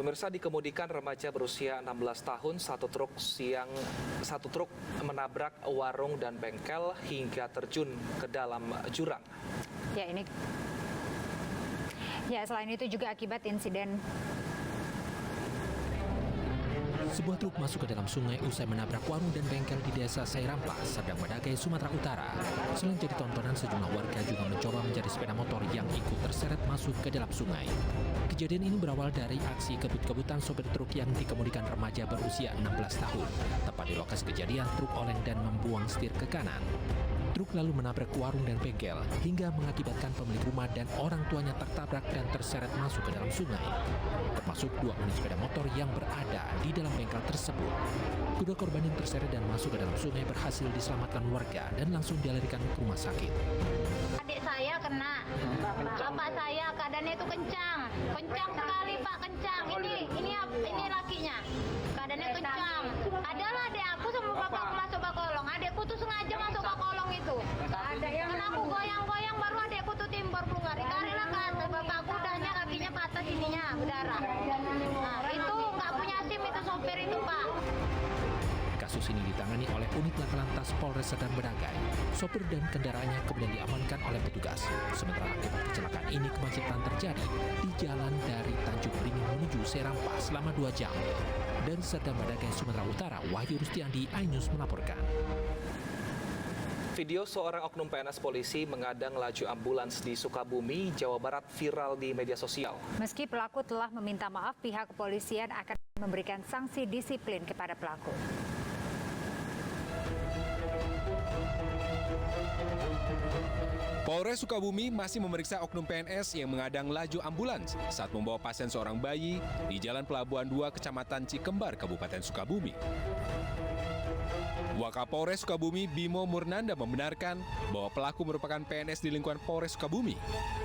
Pemirsa, dikemudikan remaja berusia 16 tahun, satu truk menabrak warung dan bengkel hingga terjun ke dalam jurang. Selain itu juga akibat insiden sebuah truk masuk ke dalam sungai usai menabrak warung dan bengkel di desa Sairampas, Serdang Bedagai, Sumatera Utara. Selain jadi tontonan, sejumlah warga juga mencoba mencari sepeda motor yang ikut terseret masuk ke dalam sungai. Kejadian ini berawal dari aksi kebut-kebutan sopir truk yang dikemudikan remaja berusia 16 tahun. Tepat di lokasi kejadian, truk oleng dan membuang setir ke kanan. Truk lalu menabrak warung dan bengkel hingga mengakibatkan pemilik rumah dan orang tuanya tertabrak dan terseret masuk ke dalam sungai, termasuk 2 unit sepeda motor yang berada di dalam bengkel tersebut. Kedua korban yang terseret dan masuk ke dalam sungai berhasil diselamatkan warga dan langsung dilarikan ke rumah sakit. Adik saya kena, bapak saya keadaannya itu kencang sekali Pak, kencang. Ini lakinya, keadaannya kencang. Adalah adik aku sama bapakku masuk bak kolong. Adikku tuh sengaja masuk bak kolong itu. Karena aku goyang-goyang baru adikku tuh timbor keluar. Dikarilah kan, bapakku udahnya kakinya patah sininya berdarah. Nah itu nggak punya SIM itu sopir itu Pak. Kasus ini ditangani oleh unit Laka Lantas Polres Serdang Bedagai. Sopir dan kendaraannya kemudian diamankan oleh petugas. Sementara akibat kecelakaan ini kemacetan terjadi di jalan dari Tanjung Beringin menuju Sairampas selama 2 jam. Dari Serdang Bedagai, Sumatera Utara, Wahyu Rustiandi, iNews melaporkan. Video seorang oknum PNS polisi mengadang laju ambulans di Sukabumi, Jawa Barat viral di media sosial. meski pelaku telah meminta maaf, pihak kepolisian akan memberikan sanksi disiplin kepada pelaku. Polres Sukabumi masih memeriksa oknum PNS yang mengadang laju ambulans saat membawa pasien seorang bayi di Jalan Pelabuhan 2, Kecamatan Cikembar, Kabupaten Sukabumi. Wakapolres Sukabumi Bimo Murnanda membenarkan bahwa pelaku merupakan PNS di lingkungan Polres Sukabumi.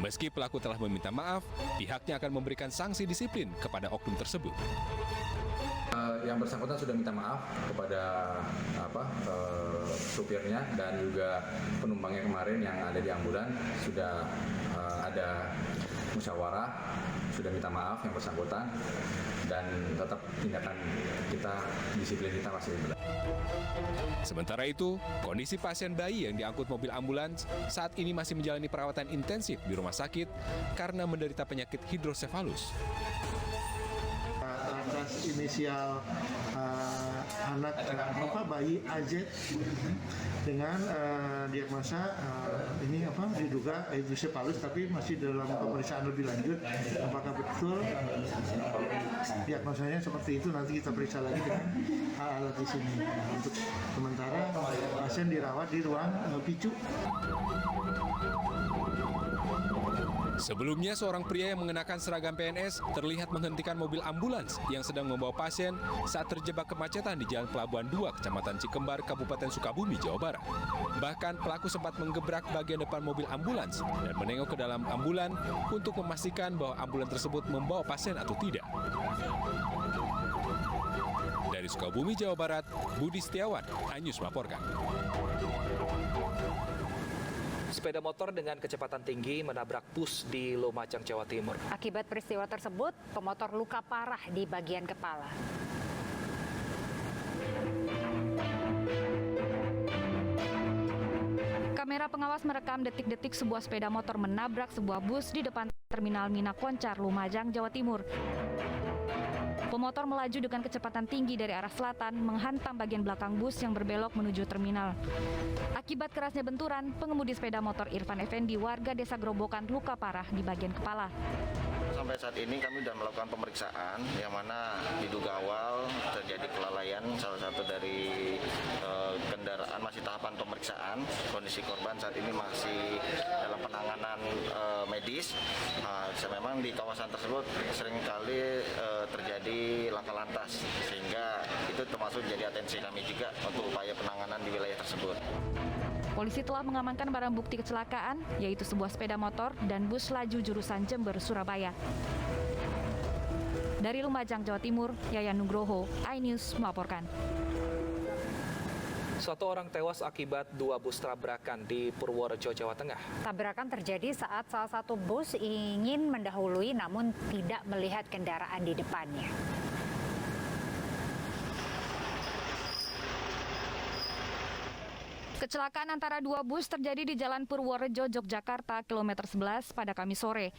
Meski pelaku telah meminta maaf, pihaknya akan memberikan sanksi disiplin kepada oknum tersebut. Yang bersangkutan sudah minta maaf kepada supirnya dan juga penumpangnya kemarin yang ada di ambulan. Sudah ada musyawarah, sudah minta maaf yang bersangkutan, dan tetap tindakan kita, disiplin kita masih berlaku. Sementara itu, kondisi pasien bayi yang diangkut mobil ambulans saat ini masih menjalani perawatan intensif di rumah sakit karena menderita penyakit hidrosefalus. Atas inisial anak bayi AZ dengan diagnosa diduga hidrosefalus, tapi masih dalam pemeriksaan lebih lanjut apakah betul diagnosanya seperti itu. Nanti kita periksa lagi dengan alat di sini. Untuk sementara pasien dirawat di ruang picu. Sebelumnya, seorang pria yang mengenakan seragam PNS terlihat menghentikan mobil ambulans yang sedang membawa pasien saat terjebak kemacetan di Jalan Pelabuhan 2, Kecamatan Cikembar, Kabupaten Sukabumi, Jawa Barat. Bahkan pelaku sempat menggebrak bagian depan mobil ambulans dan menengok ke dalam ambulan untuk memastikan bahwa ambulan tersebut membawa pasien atau tidak. Dari Sukabumi, Jawa Barat, Budi Setiawan, iNews melaporkan. Sepeda motor dengan kecepatan tinggi menabrak bus di Lumajang, Jawa Timur. Akibat peristiwa tersebut, pemotor luka parah di bagian kepala. Kamera pengawas merekam detik-detik sebuah sepeda motor menabrak sebuah bus di depan Terminal Mina Koncar, Lumajang, Jawa Timur. Pemotor melaju dengan kecepatan tinggi dari arah selatan, menghantam bagian belakang bus yang berbelok menuju terminal. Akibat kerasnya benturan, pengemudi sepeda motor Irfan Effendi, warga desa Grobokan, luka parah di bagian kepala. Sampai saat ini kami sudah melakukan pemeriksaan yang mana diduga awal terjadi kelalaian salah satu dari kendaraan. Masih tahapan pemeriksaan. Kondisi korban saat ini masih dalam penanganan medis. Memang di kawasan tersebut seringkali terjadi laka lantas, sehingga itu termasuk jadi atensi kami juga untuk upaya penanganan di wilayah tersebut. Polisi telah mengamankan barang bukti kecelakaan, yaitu sebuah sepeda motor dan bus laju jurusan Jember, Surabaya. Dari Lumajang, Jawa Timur, Yayan Nugroho, iNews melaporkan. Satu orang tewas akibat dua bus tabrakan di Purworejo, Jawa Tengah. Tabrakan terjadi saat salah satu bus ingin mendahului namun tidak melihat kendaraan di depannya. Kecelakaan antara dua bus terjadi di Jalan Purworejo, Yogyakarta, kilometer 11 pada Kamis sore.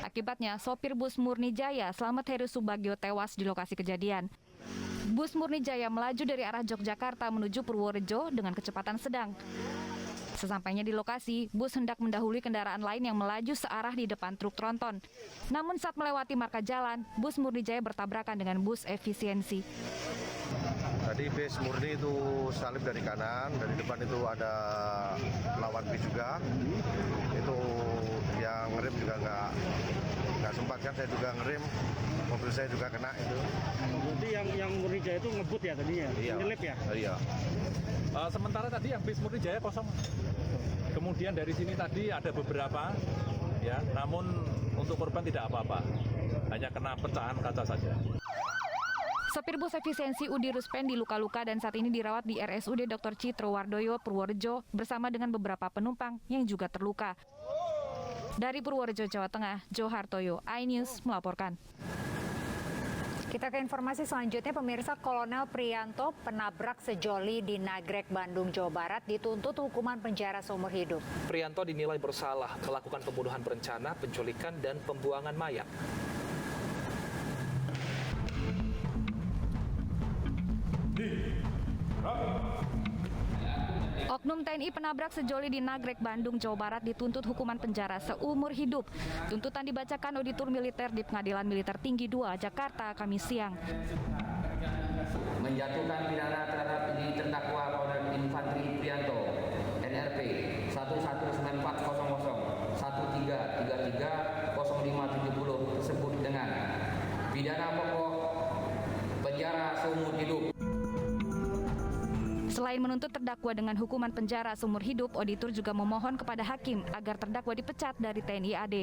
Akibatnya, sopir bus Murni Jaya, Slamet Heru Subagio tewas di lokasi kejadian. Bus Murni Jaya melaju dari arah Yogyakarta menuju Purworejo dengan kecepatan sedang. Sesampainya di lokasi, bus hendak mendahului kendaraan lain yang melaju searah di depan truk tronton. Namun saat melewati marka jalan, bus Murni Jaya bertabrakan dengan bus efisiensi. Tadi bis Murni itu salib dari kanan, dari depan itu ada lawan bis juga. Itu yang ngerem juga nggak sempat kan, saya juga ngerem, mobil saya juga kena itu. Berarti yang Murni Jaya itu ngebut ya tadinya? Iya. Nyelip ya? Iya. Sementara tadi yang bis Murni Jaya kosong. Kemudian dari sini tadi ada beberapa, ya, namun untuk korban tidak apa-apa, hanya kena pecahan kaca saja. Sopir bus efisiensi Udi Ruspendi luka-luka dan saat ini dirawat di RSUD Dr. Citro Wardoyo, Purworejo bersama dengan beberapa penumpang yang juga terluka. Dari Purworejo, Jawa Tengah, Johartoyo, iNews melaporkan. Kita ke informasi selanjutnya, pemirsa. Kolonel Prianto, penabrak sejoli di Nagrek, Bandung, Jawa Barat, dituntut hukuman penjara seumur hidup. Prianto dinilai bersalah melakukan pembunuhan berencana, penculikan, dan pembuangan mayat. Oknum TNI penabrak sejoli di Nagrek, Bandung, Jawa Barat dituntut hukuman penjara seumur hidup. Tuntutan dibacakan auditor militer di Pengadilan Militer Tinggi 2, Jakarta, Kamis siang. Menjatuhkan pidana terhadap terdakwa Kolonel Infantri Prianto, NRP 119400 1333 0570 tersebut dengan pidana pokok penjara seumur hidup. Selain menuntut terdakwa dengan hukuman penjara seumur hidup, auditor juga memohon kepada hakim agar terdakwa dipecat dari TNI AD.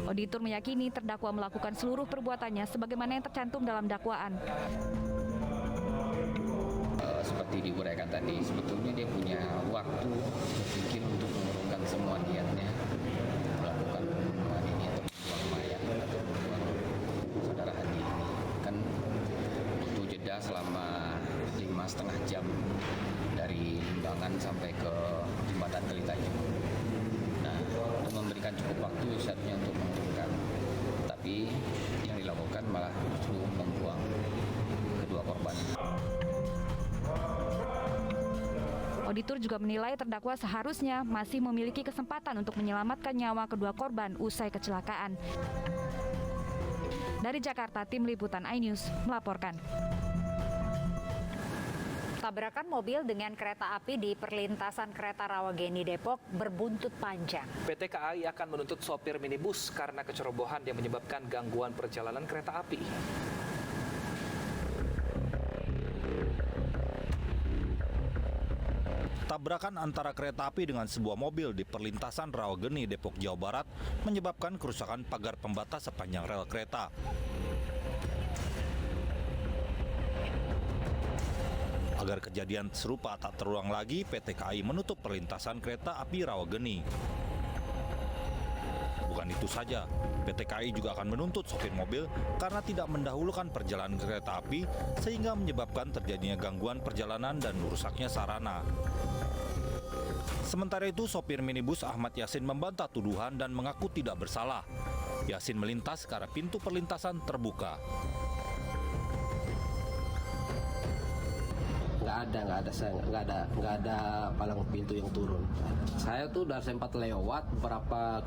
Auditor meyakini terdakwa melakukan seluruh perbuatannya sebagaimana yang tercantum dalam dakwaan. Seperti diuraikan tadi, sebetulnya dia punya waktu berpikir untuk mengurungkan semua niatnya, melakukan pembunuhan ini atau membuang mayat atau membuang saudara Hadi ini. Kan butuh jeda selama 5,5 jam dari Limbangan sampai ke jembatan Kelitanjung. Nah, untuk memberikan cukup waktu saatnya untuk mengurungkan, tapi yang dilakukan malah justru membuang kedua korban. Auditor juga menilai terdakwa seharusnya masih memiliki kesempatan untuk menyelamatkan nyawa kedua korban usai kecelakaan. Dari Jakarta, tim liputan iNews melaporkan. Tabrakan mobil dengan kereta api di perlintasan kereta Rawageni Depok berbuntut panjang. PT KAI akan menuntut sopir minibus karena kecerobohan yang menyebabkan gangguan perjalanan kereta api. Tabrakan antara kereta api dengan sebuah mobil di perlintasan Rawageni, Depok, Jawa Barat menyebabkan kerusakan pagar pembatas sepanjang rel kereta. Agar kejadian serupa tak terulang lagi, PT KAI menutup perlintasan kereta api Rawageni. Bukan itu saja, PT KAI juga akan menuntut sopir mobil karena tidak mendahulukan perjalanan kereta api sehingga menyebabkan terjadinya gangguan perjalanan dan rusaknya sarana. Sementara itu, sopir minibus Ahmad Yasin membantah tuduhan dan mengaku tidak bersalah. Yasin melintas karena pintu perlintasan terbuka. Nggak ada palang pintu yang turun. Saya tuh udah sempat lewat beberapa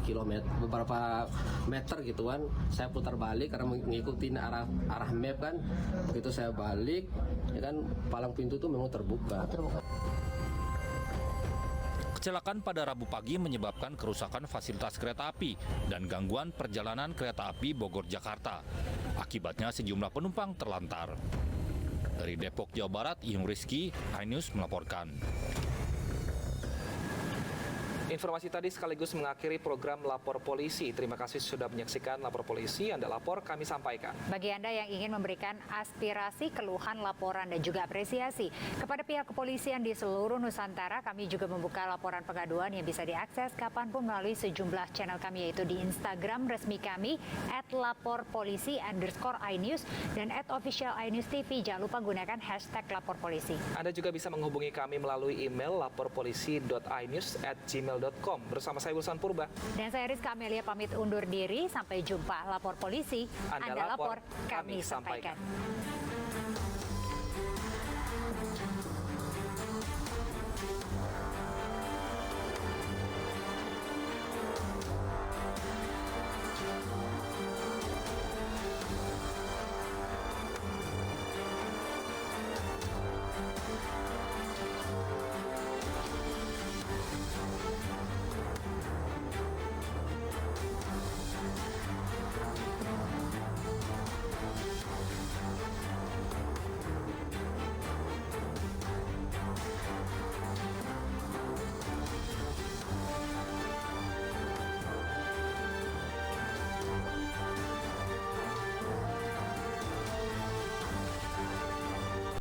meter gitu kan. Saya putar balik karena mengikuti arah map kan. Begitu saya balik, ya kan palang pintu tuh memang terbuka. Kecelakaan pada Rabu pagi menyebabkan kerusakan fasilitas kereta api dan gangguan perjalanan kereta api Bogor-Jakarta. Akibatnya sejumlah penumpang terlantar. Dari Depok, Jawa Barat, Iyung Rizky, iNews melaporkan. Informasi tadi sekaligus mengakhiri program Lapor Polisi. Terima kasih sudah menyaksikan Lapor Polisi. Anda lapor, kami sampaikan. Bagi Anda yang ingin memberikan aspirasi, keluhan, laporan, dan juga apresiasi kepada pihak kepolisian di seluruh Nusantara, kami juga membuka laporan pengaduan yang bisa diakses kapanpun melalui sejumlah channel kami, yaitu di Instagram resmi kami @laporpolisi_inews dan @official_inews_tv. Jangan lupa gunakan #laporpolisi. Anda juga bisa menghubungi kami melalui email laporpolisi.inews@gmail.com. Bersama saya Wilson Purba. Dan saya Rizka Amelia pamit undur diri. Sampai jumpa. Lapor Polisi, Anda lapor, kami sampaikan.